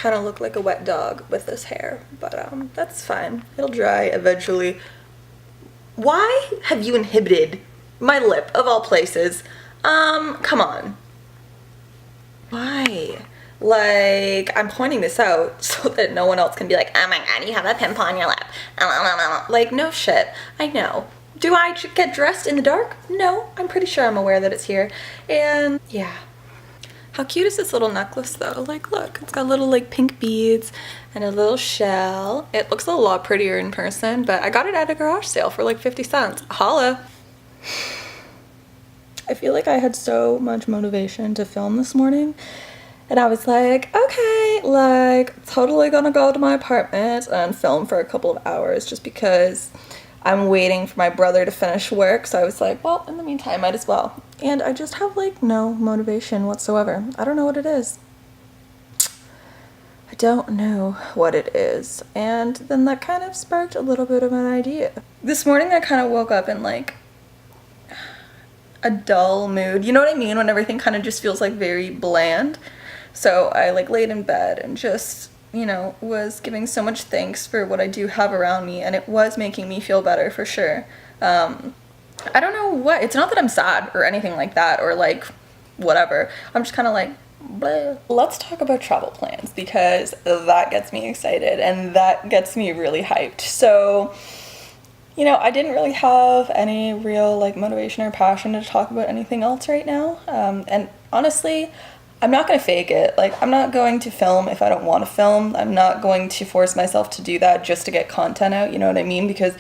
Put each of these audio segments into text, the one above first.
kind of look like a wet dog with this hair, but that's fine. It'll dry eventually. Why have you inhibited my lip of all places? Come on. Why? Like, I'm pointing this out so that no one else can be like, oh my god, you have a pimple on your lip. Like, no shit. I know. Do I get dressed in the dark? No, I'm pretty sure I'm aware that it's here. And yeah. How cute is this little necklace though? Like, look, it's got little like pink beads and a little shell. It looks a lot prettier in person, but I got it at a garage sale for like 50 cents. Holla. I feel like I had so much motivation to film this morning, and I was like, okay, like totally gonna go to my apartment and film for a couple of hours just because I'm waiting for my brother to finish work. So I was like, well, in the meantime, might as well. And I just have like no motivation whatsoever. I don't know what it is. I don't know what it is. And then that kind of sparked a little bit of an idea. This morning I kind of woke up in like a dull mood. You know what I mean? When everything kind of just feels like very bland. So I like laid in bed and just, you know, was giving so much thanks for what I do have around me, and it was making me feel better for sure. I don't know what, it's not that I'm sad or anything like that or like whatever. I'm just kind of like, bleh. Let's talk about travel plans because that gets me excited and that gets me really hyped. So, you know, I didn't really have any real like motivation or passion to talk about anything else right now. And honestly, I'm not going to fake it. Like, I'm not going to film if I don't want to film. I'm not going to force myself to do that just to get content out, you know what I mean? Because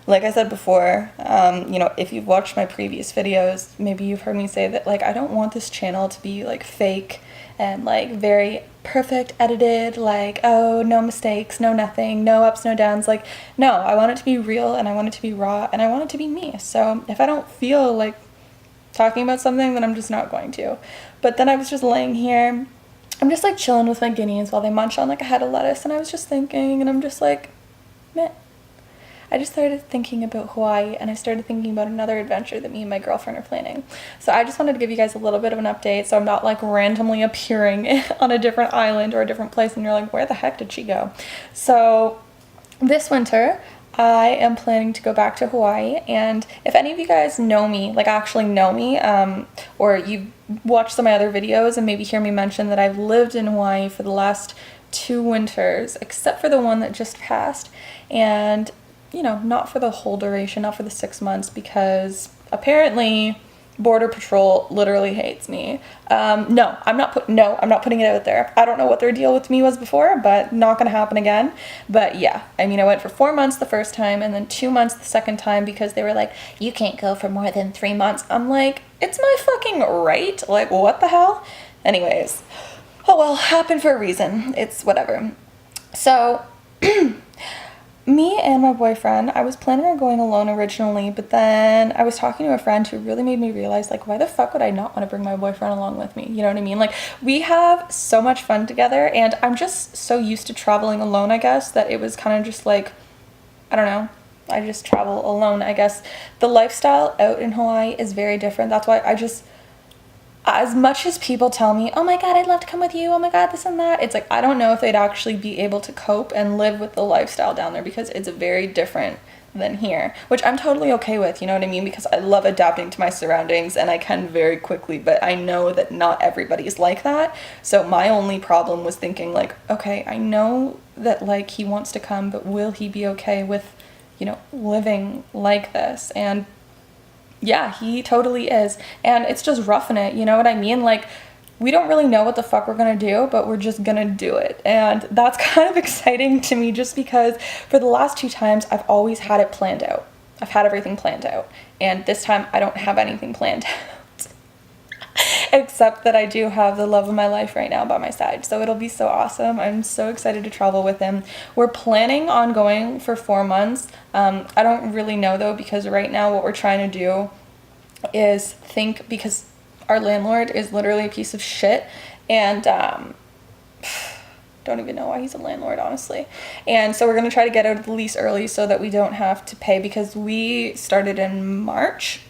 like I said before, you know, if you've watched my previous videos, maybe you've heard me say that, like, I don't want this channel to be, like, fake and, like, very perfect edited, like, oh, no mistakes, no nothing, no ups, no downs. Like, no, I want it to be real and I want it to be raw and I want it to be me. So if I don't feel like talking about something, then I'm just not going to. But then I was just laying here, I'm just, like, chilling with my guineas while they munch on, like, a head of lettuce, and I was just thinking, and I'm just like, meh. I just started thinking about Hawaii, and I started thinking about another adventure that me and my girlfriend are planning. So I just wanted to give you guys a little bit of an update so I'm not like randomly appearing on a different island or a different place and you're like, where the heck did she go? So this winter, I am planning to go back to Hawaii, and if any of you guys know me, like actually know me, or you've watched some of my other videos and maybe hear me mention that I've lived in Hawaii for the last 2 winters, except for the one that just passed, and you know, not for the whole duration, not for the 6 months, because apparently Border Patrol literally hates me. No, I'm not putting it out there. I don't know what their deal with me was before, but not gonna happen again. But yeah, I mean, I went for 4 months the first time and then 2 months the second time because they were like, you can't go for more than 3 months. I'm like, it's my fucking right. Like, what the hell? Anyways, oh well, happened for a reason. It's whatever. So, me and my boyfriend, I was planning on going alone originally, but then I was talking to a friend who really made me realize, like, why the fuck would I not want to bring my boyfriend along with me? You know what I mean? Like, we have so much fun together, and I'm just so used to traveling alone, I guess, that it was kind of just like, I don't know, I just travel alone, I guess. The lifestyle out in Hawaii is very different. That's why I just, as much as people tell me, oh my god, I'd love to come with you, oh my god, this and that, it's like, I don't know if they'd actually be able to cope and live with the lifestyle down there because it's very different than here, which I'm totally okay with, you know what I mean? Because I love adapting to my surroundings and I can very quickly, but I know that not everybody's like that. So my only problem was thinking like, okay, I know that like he wants to come, but will he be okay with, you know, living like this? And yeah, he totally is. And it's just roughing it, you know what I mean? Like, we don't really know what the fuck we're gonna do, but we're just gonna do it. And that's kind of exciting to me just because for the last 2 times, I've always had it planned out. I've had everything planned out. And this time, I don't have anything planned out. Except that I do have the love of my life right now by my side. So it'll be so awesome. I'm so excited to travel with him. We're planning on going for 4 months. I don't really know though, because right now what we're trying to do is think, because our landlord is literally a piece of shit, and don't even know why he's a landlord, honestly. And so we're going to try to get out of the lease early so that we don't have to pay, because we started in March.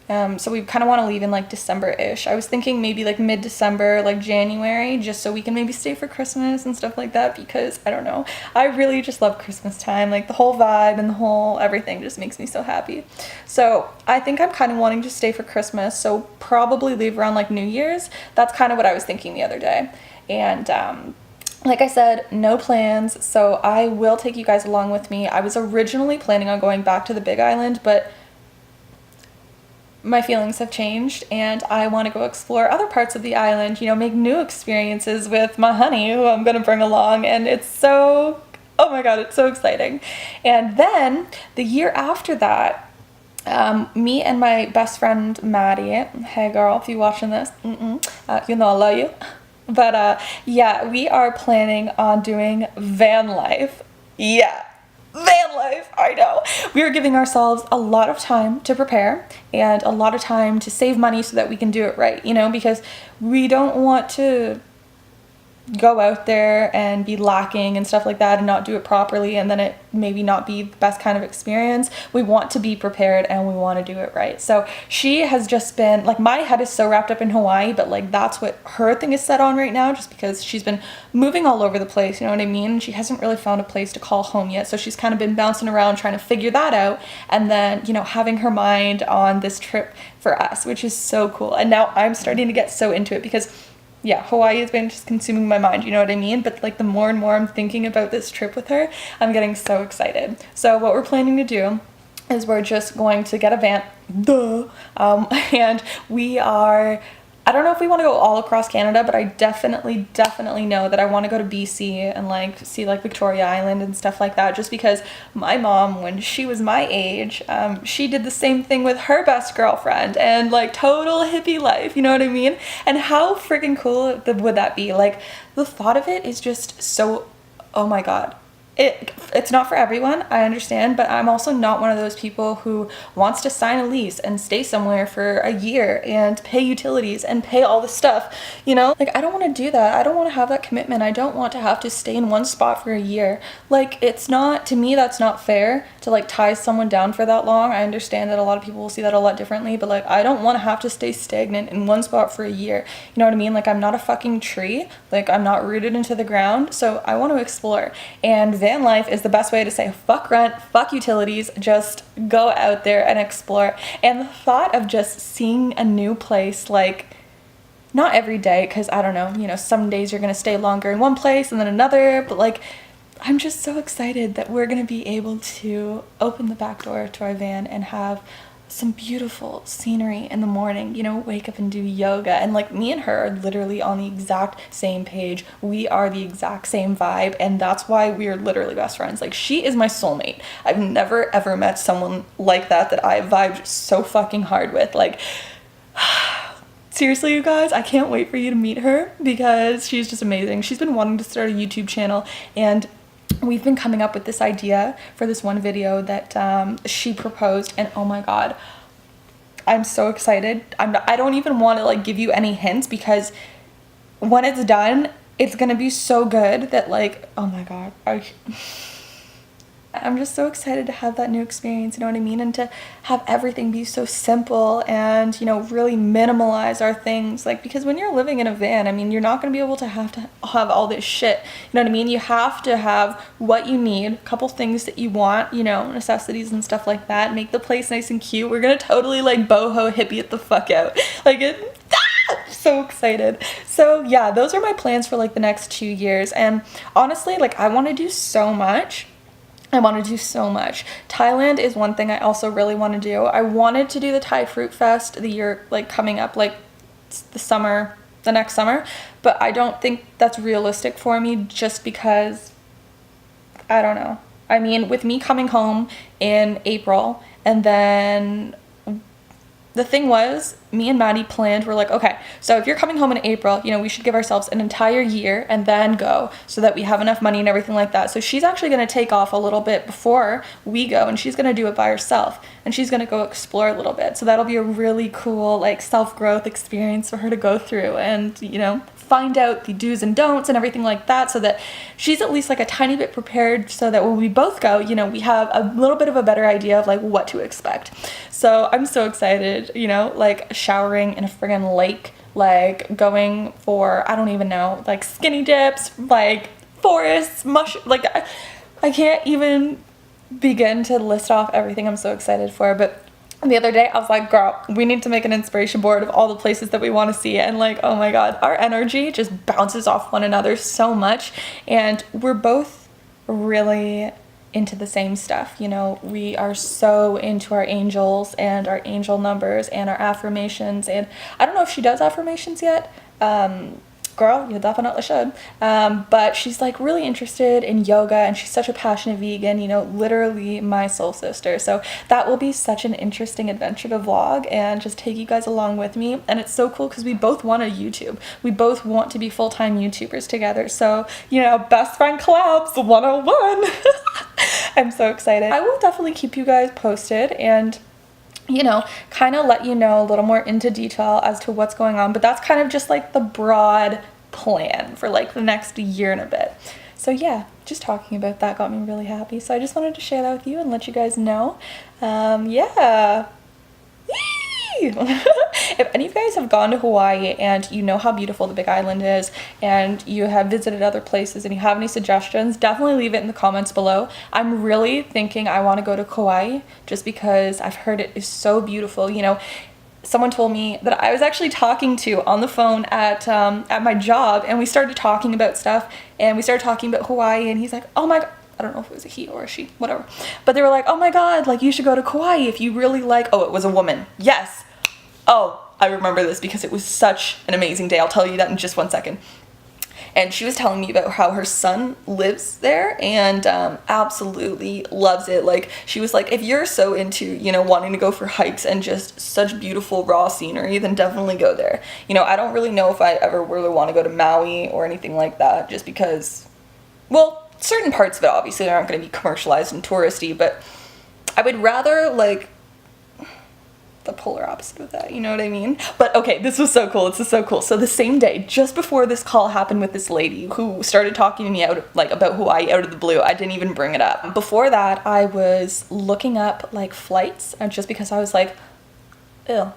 So we kind of want to leave in like December-ish. I was thinking maybe like mid-December, like January, just so we can maybe stay for Christmas and stuff like that, because I don't know, I really just love Christmas time. Like the whole vibe and the whole everything just makes me so happy. So I think I'm kind of wanting to stay for Christmas, so probably leave around like New Year's. That's kind of what I was thinking the other day. And like I said, no plans, so I will take you guys along with me. I was originally planning on going back to the Big Island, but my feelings have changed and I want to go explore other parts of the island, you know, make new experiences with my honey, who I'm going to bring along, and it's so, oh my god, it's so exciting. And then the year after that, me and my best friend Maddie, hey girl, if you're watching this, you know I love you, but yeah, we are planning on doing van life. Yeah, van life, I know. We are giving ourselves a lot of time to prepare and a lot of time to save money so that we can do it right, you know, because we don't want to go out there and be lacking and stuff like that and not do it properly and then it maybe not be the best kind of experience. We want to be prepared and we want to do it right. So she has just been like, my head is so wrapped up in Hawaii, but like that's what her thing is set on right now, just because she's been moving all over the place, you know what I mean? She hasn't really found a place to call home yet, so she's kind of been bouncing around trying to figure that out, and then, you know, having her mind on this trip for us, which is so cool. And now I'm starting to get so into it because yeah, Hawaii has been just consuming my mind, you know what I mean? But like the more and more I'm thinking about this trip with her, I'm getting so excited. So what we're planning to do is we're just going to get a van, and we are, I don't know if we want to go all across Canada, but I definitely know that I want to go to BC and like see like Victoria Island and stuff like that, just because my mom, when she was my age, she did the same thing with her best girlfriend and like total hippie life, you know what I mean? And how freaking cool would that be? Like the thought of it is just so, oh my god. It's not for everyone, I understand, but I'm also not one of those people who wants to sign a lease and stay somewhere for a year and pay utilities and pay all this stuff, you know? Like, I don't want to do that. I don't want to have that commitment. I don't want to have to stay in one spot for a year. Like, it's not, to me, that's not fair to, like, tie someone down for that long. I understand that a lot of people will see that a lot differently, but, like, I don't want to have to stay stagnant in one spot for a year. You know what I mean? Like, I'm not a fucking tree. Like, I'm not rooted into the ground, so I want to explore. And van life is the best way to say fuck rent, fuck utilities, just go out there and explore. And the thought of just seeing a new place, like, not every day, because I don't know, you know, some days you're gonna stay longer in one place and then another, but like, I'm just so excited that we're gonna be able to open the back door to our van and have some beautiful scenery in the morning, you know, wake up and do yoga. And like, me and her are literally on the exact same page. We are the exact same vibe, and that's why we are literally best friends. Like, she is my soulmate. I've never ever met someone like that I vibed so fucking hard with. Like, seriously, you guys, I can't wait for you to meet her because she's just amazing. She's been wanting to start a YouTube channel, and we've been coming up with this idea for this one video that she proposed, and oh my god, I'm so excited. I don't even want to like give you any hints, because when it's done, it's gonna be so good that like, oh my god, I'm just so excited to have that new experience, you know what I mean? And to have everything be so simple and, you know, really minimalize our things. Like, because when you're living in a van, I mean, you're not going to be able to have all this shit, you know what I mean? You have to have what you need, a couple things that you want, you know, necessities and stuff like that. Make the place nice and cute. We're going to totally like boho hippie it the fuck out. Like, so excited. So yeah, those are my plans for like the next 2 years. And honestly, like, I want to do so much. Thailand is one thing I also really want to do. I wanted to do the Thai Fruit Fest the year like coming up, like the next summer, but I don't think that's realistic for me, just because I don't know. I mean, with me coming home in April, and then the thing was, me and Maddie planned, we're like, okay, so if you're coming home in April, you know, we should give ourselves an entire year and then go, so that we have enough money and everything like that. So she's actually going to take off a little bit before we go, and she's going to do it by herself, and she's going to go explore a little bit. So that'll be a really cool, like, self-growth experience for her to go through and, you know, find out the do's and don'ts and everything like that, so that she's at least like a tiny bit prepared, so that when we both go, you know, we have a little bit of a better idea of like what to expect. So I'm so excited, you know, like showering in a friggin' lake, like going for, I don't even know, like skinny dips, like forests, like I can't even begin to list off everything I'm so excited for. But the other day I was like, girl, we need to make an inspiration board of all the places that we want to see. And like, oh my god, our energy just bounces off one another so much, and we're both really into the same stuff. You know, we are so into our angels and our angel numbers and our affirmations. And I don't know if she does affirmations yet. Girl, you definitely should. But she's like really interested in yoga, and she's such a passionate vegan, you know, literally my soul sister. So that will be such an interesting adventure to vlog and just take you guys along with me. And it's so cool because we both want to YouTube. We both want to be full-time YouTubers together. So, you know, best friend collabs 101. I'm so excited. I will definitely keep you guys posted and, you know, kind of let you know a little more into detail as to what's going on. But that's kind of just like the broad plan for like the next year and a bit. So yeah, just talking about that got me really happy. So I just wanted to share that with you and let you guys know. Yeah. If any of you guys have gone to Hawaii and you know how beautiful the Big Island is, and you have visited other places and you have any suggestions, definitely leave it in the comments below. I'm really thinking I want to go to Kauai just because I've heard it is so beautiful. You know, someone told me that I was actually talking to on the phone at my job, and we started talking about stuff, and we started talking about Hawaii, and he's like, oh my god, I don't know if it was a he or a she, whatever. But they were like, oh my god, like you should go to Kauai if you really like, oh, it was a woman. Yes. Oh, I remember this because it was such an amazing day. I'll tell you that in just one second. And she was telling me about how her son lives there and absolutely loves it. Like, she was like, if you're so into, you know, wanting to go for hikes and just such beautiful raw scenery, then definitely go there. You know, I don't really know if I ever really want to go to Maui or anything like that, just because, well, certain parts of it obviously aren't going to be commercialized and touristy, but I would rather like the polar opposite of that, you know what I mean? But okay, this was so cool. This is so cool. So the same day, just before this call happened with this lady who started talking to me about Hawaii out of the blue, I didn't even bring it up. Before that, I was looking up like flights, and just because I was like, ew.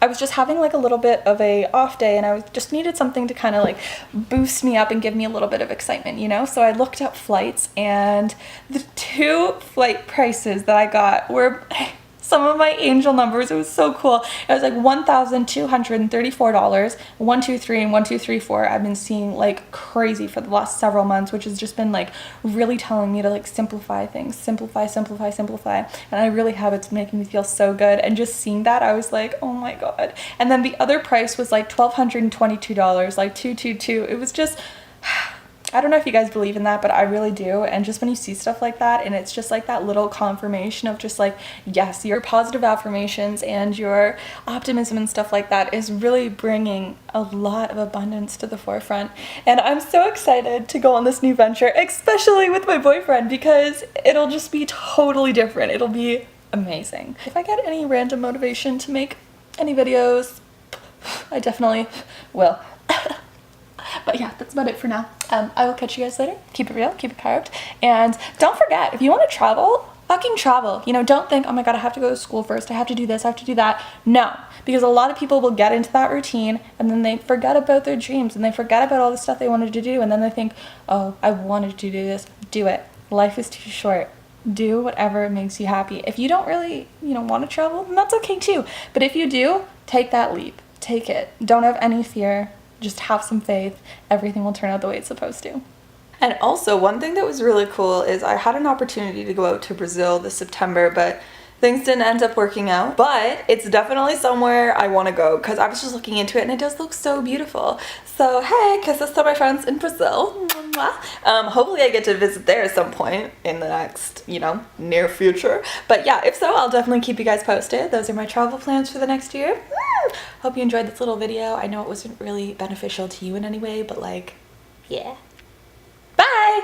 I was just having like a little bit of a off day, and I just needed something to kind of like boost me up and give me a little bit of excitement, you know? So I looked up flights, and the two flight prices that I got were some of my angel numbers. It was so cool. It was like $1,234, 123 and 1234. I've been seeing like crazy for the last several months, which has just been like really telling me to like simplify things, simplify. And I really have. It's making me feel so good. And just seeing that, I was like, oh my god. And then the other price was like $1,222, like 222. It was just, I don't know if you guys believe in that, but I really do. And just when you see stuff like that, and it's just like that little confirmation of just like, yes, your positive affirmations and your optimism and stuff like that is really bringing a lot of abundance to the forefront. And I'm so excited to go on this new venture, especially with my boyfriend, because it'll just be totally different. It'll be amazing. If I get any random motivation to make any videos, I definitely will. But yeah, that's about it for now. I will catch you guys later. Keep it real, keep it carved. And don't forget, if you want to travel, fucking travel. You know, don't think, oh my god, I have to go to school first, I have to do this, I have to do that. No, because a lot of people will get into that routine and then they forget about their dreams and they forget about all the stuff they wanted to do, and then they think, oh, I wanted to do this. Do it. Life is too short. Do whatever makes you happy. If you don't really, you know, want to travel, then that's okay too. But if you do, take that leap. Take it. Don't have any fear. Just have some faith. Everything will turn out the way it's supposed to. And also, one thing that was really cool is I had an opportunity to go out to Brazil this September, but things didn't end up working out. But it's definitely somewhere I want to go because I was just looking into it and it does look so beautiful. So hey, kisses to my friends in Brazil. Hopefully I get to visit there at some point in the next, you know, near future. But yeah, if so, I'll definitely keep you guys posted. Those are my travel plans for the next year. Hope you enjoyed this little video. I know it wasn't really beneficial to you in any way, but like, yeah. Bye!